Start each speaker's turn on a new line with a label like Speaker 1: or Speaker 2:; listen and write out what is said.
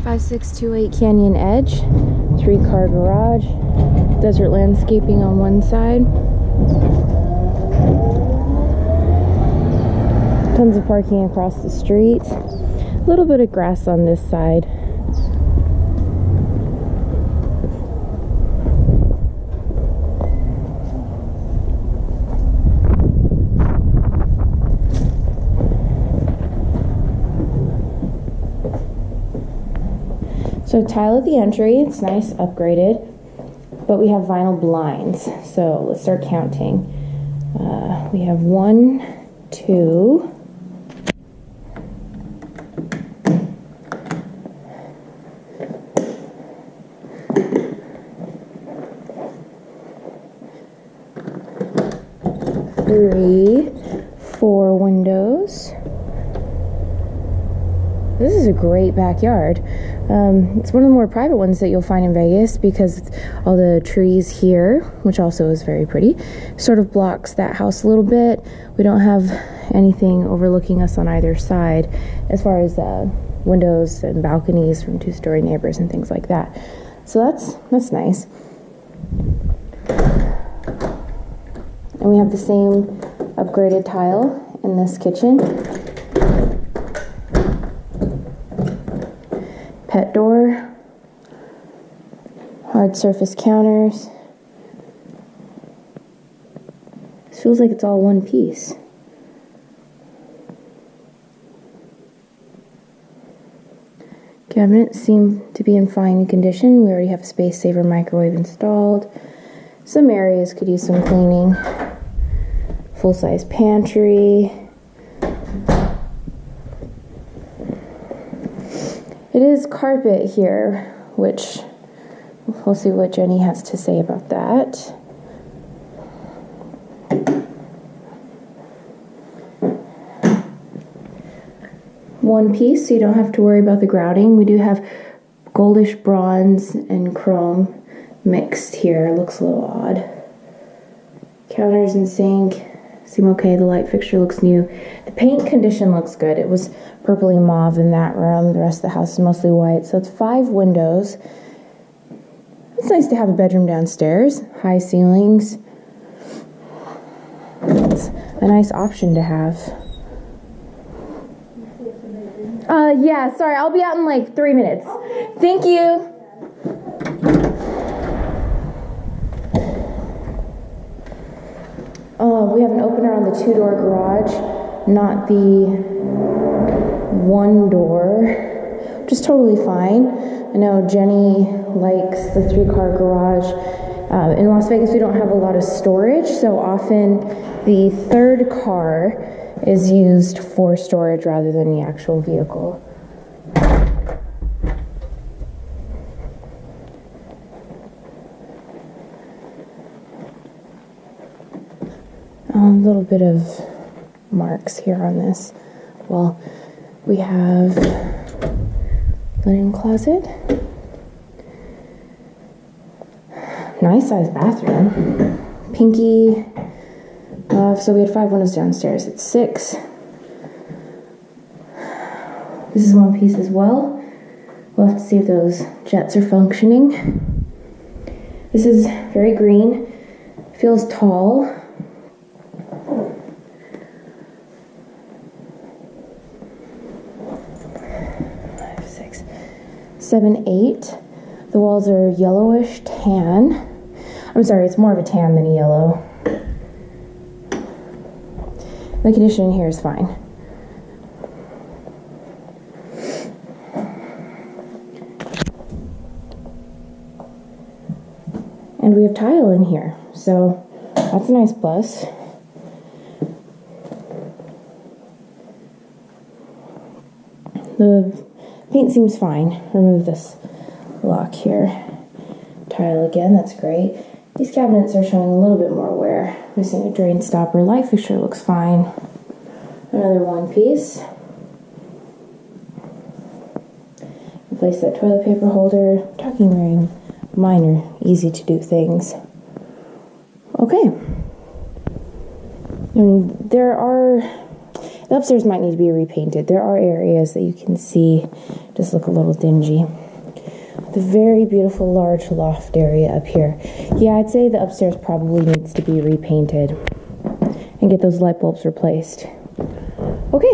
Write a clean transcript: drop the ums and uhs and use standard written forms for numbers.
Speaker 1: 5628 Canyon Edge, 3-car garage, desert landscaping on one side. Tons of parking across the street. A little bit of grass on this side. So tile at the entry, it's nice, upgraded, but we have vinyl blinds. So let's start counting. We have 1, 2, 3, 4 windows. This is a great backyard. It's one of the more private ones that you'll find in Vegas because all the trees here, which also is very pretty, sort of blocks that house a little bit. We don't have anything overlooking us on either side as far as windows and balconies from 2-story neighbors and things like that. So that's nice. And we have the same upgraded tile in this kitchen. Pet door, hard surface counters. This feels like it's all one piece. Cabinets seem to be in fine condition. We already have a space saver microwave installed. Some areas could use some cleaning. Full-size pantry. It is carpet here, which we'll see what Jenny has to say about that. One piece, so you don't have to worry about the grouting. We do have goldish bronze and chrome mixed here. It looks a little odd. Counters and sink seem okay. The light fixture looks new. The paint condition looks good. It was purpley mauve in that room. The rest of the house is mostly white. So it's 5 windows. It's nice to have a bedroom downstairs. High ceilings. It's a nice option to have. Yeah, sorry. I'll be out in like 3 minutes. Okay. Thank you. We have an opener on the 2-door garage, not the 1 door, which is totally fine. I know Jenny likes the 3-car garage. In Las Vegas, we don't have a lot of storage, so often the 3rd car is used for storage rather than the actual vehicle. A little bit of marks here on this. Well, we have linen closet. Nice sized bathroom. Pinky. So we had 5 windows downstairs. It's 6. This is one piece as well. We'll have to see if those jets are functioning. This is very green. Feels tall. 5, 6, 7, 8. The walls are yellowish tan. I'm sorry, it's more of a tan than a yellow. The condition here is fine. And we have tile in here, so that's a nice plus. The paint seems fine. Remove this lock here. Tile again, that's great. These cabinets are showing a little bit more wear. Missing a drain stopper. Light fixture looks fine. Another one piece. Replace that toilet paper holder. Talking very minor, easy to do things. Okay. And the upstairs might need to be repainted. There are areas that you can see just look a little dingy. The very beautiful large loft area up here. Yeah, I'd say the upstairs probably needs to be repainted and get those light bulbs replaced. Okay.